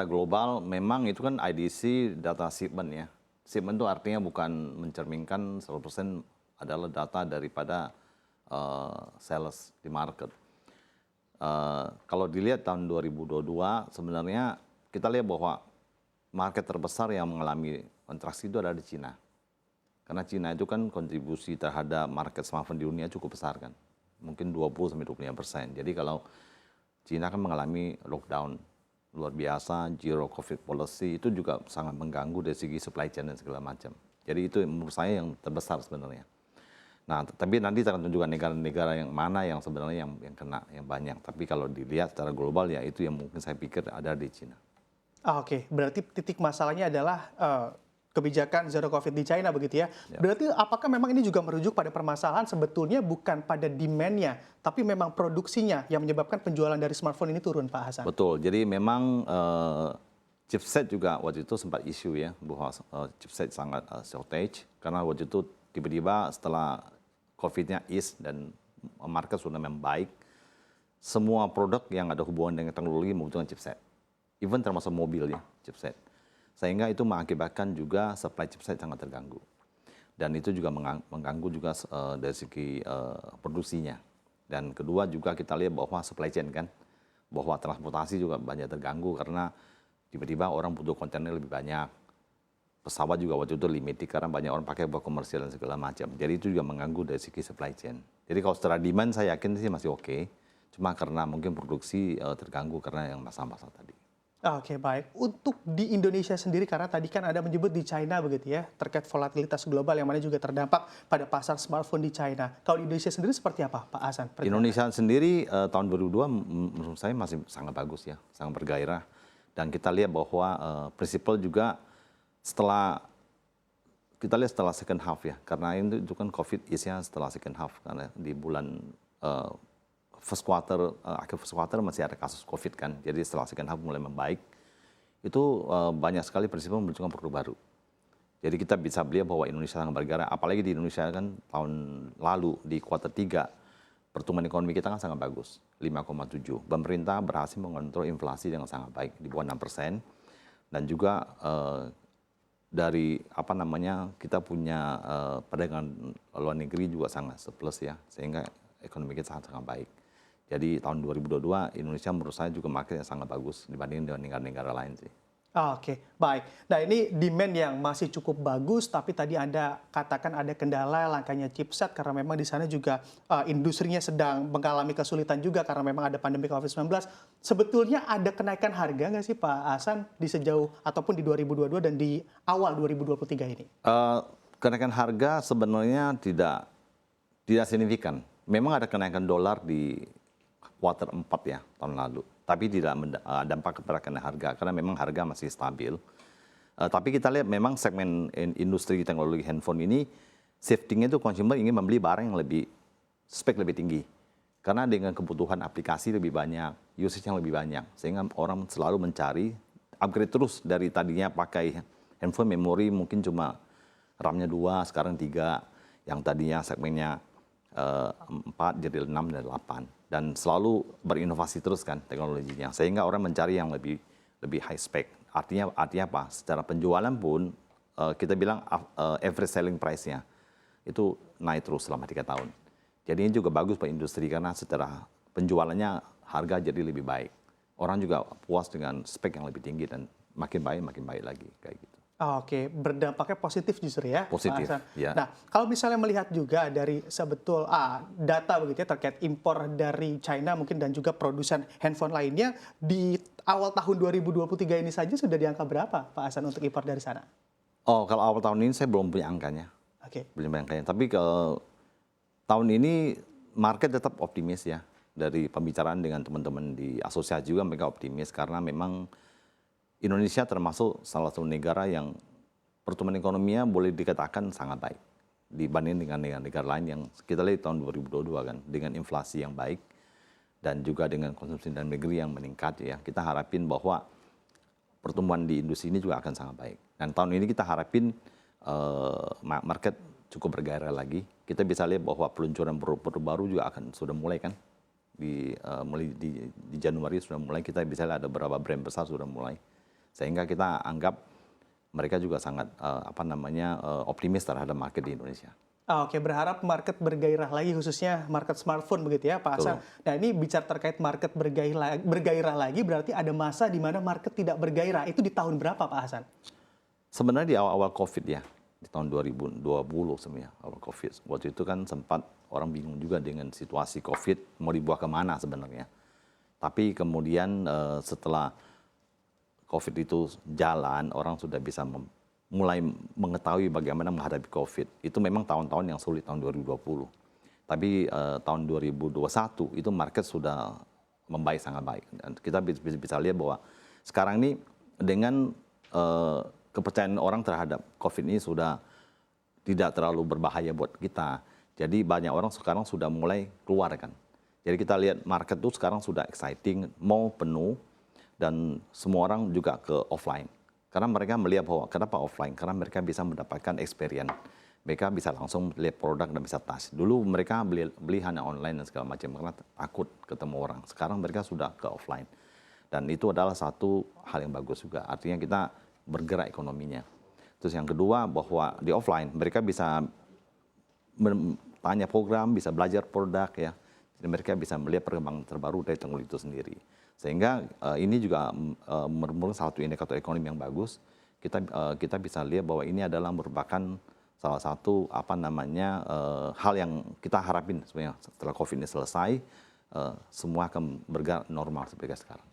data global memang itu kan IDC data shipment ya. Shipment itu artinya bukan mencerminkan 100% adalah data daripada sales di market. Kalau dilihat tahun 2022 sebenarnya kita lihat bahwa market terbesar yang mengalami kontraksi itu ada di Cina. Karena Cina itu kan kontribusi terhadap market smartphone di dunia cukup besar kan. Mungkin 20-25%. Jadi kalau Cina kan mengalami lockdown luar biasa, zero COVID policy itu juga sangat mengganggu dari segi supply chain dan segala macam. Jadi itu menurut saya yang terbesar sebenarnya. Nah, tapi nanti akan tunjukkan negara-negara yang mana yang sebenarnya yang kena yang banyak. Tapi kalau dilihat secara global ya itu yang mungkin saya pikir ada di Cina. Oke, berarti titik masalahnya adalah kebijakan zero COVID di China begitu ya. Berarti apakah memang ini juga merujuk pada permasalahan sebetulnya bukan pada demand-nya, tapi memang produksinya yang menyebabkan penjualan dari smartphone ini turun, Pak Hasan? Betul, jadi memang chipset juga waktu itu sempat isu ya, bahwa chipset sangat shortage, karena waktu itu tiba-tiba setelah COVID-nya ease dan market sudah membaik, semua produk yang ada hubungan dengan teknologi membutuhkan chipset. Even termasuk mobil ya, chipset. Sehingga itu mengakibatkan juga supply chipset sangat terganggu. Dan itu juga mengganggu juga dari segi produksinya. Dan kedua juga kita lihat bahwa supply chain kan, bahwa transportasi juga banyak terganggu karena tiba-tiba orang butuh kontainer lebih banyak. Pesawat juga waktu itu limited karena banyak orang pakai buat komersial dan segala macam. Jadi itu juga mengganggu dari segi supply chain. Jadi kalau secara demand saya yakin sih masih oke. Cuma karena mungkin produksi terganggu karena yang masalah-masalah tadi. Oke, baik. Untuk di Indonesia sendiri, karena tadi kan ada menyebut di China begitu ya, terkait volatilitas global yang mana juga terdampak pada pasar smartphone di China. Kalau di Indonesia sendiri seperti apa, Pak Hasan? Indonesia sendiri tahun 2002 menurut saya masih sangat bagus ya, sangat bergairah. Dan kita lihat bahwa prinsipal juga setelah kita lihat setelah second half ya, karena itu kan COVID is-nya setelah second half, karena di bulan first quarter, akhir first quarter masih ada kasus COVID kan, jadi setelah second half mulai membaik, itu banyak sekali prinsipal menunjukkan produk baru. Jadi kita bisa melihat bahwa Indonesia sangat bergerak, apalagi di Indonesia kan tahun lalu di kuartal 3, pertumbuhan ekonomi kita kan sangat bagus, 5,7. Pemerintah berhasil mengontrol inflasi dengan sangat baik, di bawah 6%, dan juga dari kita punya perdagangan luar negeri juga sangat surplus ya, sehingga ekonomi kita sangat baik. Jadi tahun 2022 Indonesia menurut saya juga market yang sangat bagus dibandingkan dengan negara-negara lain sih. Oke, baik. Nah ini demand yang masih cukup bagus, tapi tadi Anda katakan ada kendala langkanya chipset karena memang di sana juga industrinya sedang mengalami kesulitan juga karena memang ada pandemi COVID-19. Sebetulnya ada kenaikan harga nggak sih Pak Hasan di sejauh ataupun di 2022 dan di awal 2023 ini? Kenaikan harga sebenarnya tidak signifikan. Memang ada kenaikan dolar di kuartal 4 ya tahun lalu, tapi tidak dampak kepada kenaikan harga karena memang harga masih stabil. Tapi kita lihat memang segmen industri teknologi handphone ini shifting-nya itu consumer ingin membeli barang yang lebih spek lebih tinggi. Karena dengan kebutuhan aplikasi lebih banyak, usage yang lebih banyak, sehingga orang selalu mencari upgrade terus dari tadinya pakai handphone memori mungkin cuma RAM-nya 2, sekarang 3, yang tadinya segmennya 4 jadi 6 dan 8. Dan selalu berinovasi terus kan teknologinya, sehingga orang mencari yang lebih high spec. Artinya apa? Secara penjualan pun kita bilang average selling price-nya itu naik terus selama 3 tahun. Jadi ini juga bagus buat industri karena secara penjualannya harga jadi lebih baik. Orang juga puas dengan spek yang lebih tinggi dan makin baik lagi kayak gitu. Oke, berdampaknya positif justru ya, positif, Pak Hasan. Ya. Nah, kalau misalnya melihat juga dari data begitu ya terkait impor dari China mungkin dan juga produsen handphone lainnya di awal tahun 2023 ini saja sudah di angka berapa, Pak Hasan untuk impor dari sana? Oh, kalau awal tahun ini saya belum punya angkanya. Oke. Belum punya angkanya. Tapi kalau tahun ini market tetap optimis ya. Dari pembicaraan dengan teman-teman di asosiasi juga mereka optimis karena memang Indonesia termasuk salah satu negara yang pertumbuhan ekonominya boleh dikatakan sangat baik dibanding dengan negara-negara lain yang kita lihat tahun 2022 kan dengan inflasi yang baik dan juga dengan konsumsi dalam negeri yang meningkat ya. Kita harapin bahwa pertumbuhan di industri ini juga akan sangat baik. Dan tahun ini kita harapin market cukup bergairah lagi. Kita bisa lihat bahwa peluncuran produk baru juga akan sudah mulai kan mulai di Januari sudah mulai, kita bisa lihat ada beberapa brand besar sudah mulai. Sehingga kita anggap mereka juga sangat optimis terhadap market di Indonesia. Oke, berharap market bergairah lagi, khususnya market smartphone begitu ya Pak Hasan. Nah ini bicara terkait market bergairah lagi, berarti ada masa di mana market tidak bergairah. Itu di tahun berapa Pak Hasan? Sebenarnya di awal-awal COVID ya, di tahun 2020 sebenarnya, awal COVID. Waktu itu kan sempat orang bingung juga dengan situasi COVID, mau dibawa kemana sebenarnya. Tapi kemudian setelah COVID itu jalan, orang sudah bisa mulai mengetahui bagaimana menghadapi COVID. Itu memang tahun-tahun yang sulit, tahun 2020. Tapi tahun 2021 itu market sudah membaik, sangat baik. Dan kita bisa lihat bahwa sekarang ini dengan kepercayaan orang terhadap COVID ini sudah tidak terlalu berbahaya buat kita. Jadi banyak orang sekarang sudah mulai keluar kan. Jadi kita lihat market itu sekarang sudah exciting, mall penuh, dan semua orang juga ke offline. Karena mereka melihat bahwa kenapa offline? Karena mereka bisa mendapatkan experience. Mereka bisa langsung lihat produk dan bisa touch. Dulu mereka beli hanya online dan segala macam karena takut ketemu orang. Sekarang mereka sudah ke offline. Dan itu adalah satu hal yang bagus juga. Artinya kita bergerak ekonominya. Terus yang kedua bahwa di offline mereka bisa tanya program, bisa belajar produk ya. Jadi mereka bisa melihat perkembangan terbaru dari teknologi itu sendiri. Sehingga ini juga merupakan satu indikator ekonomi yang bagus. Kita bisa lihat bahwa ini adalah merupakan salah satu hal yang kita harapin sebenarnya setelah COVID ini selesai, semua akan bergerak normal seperti sekarang.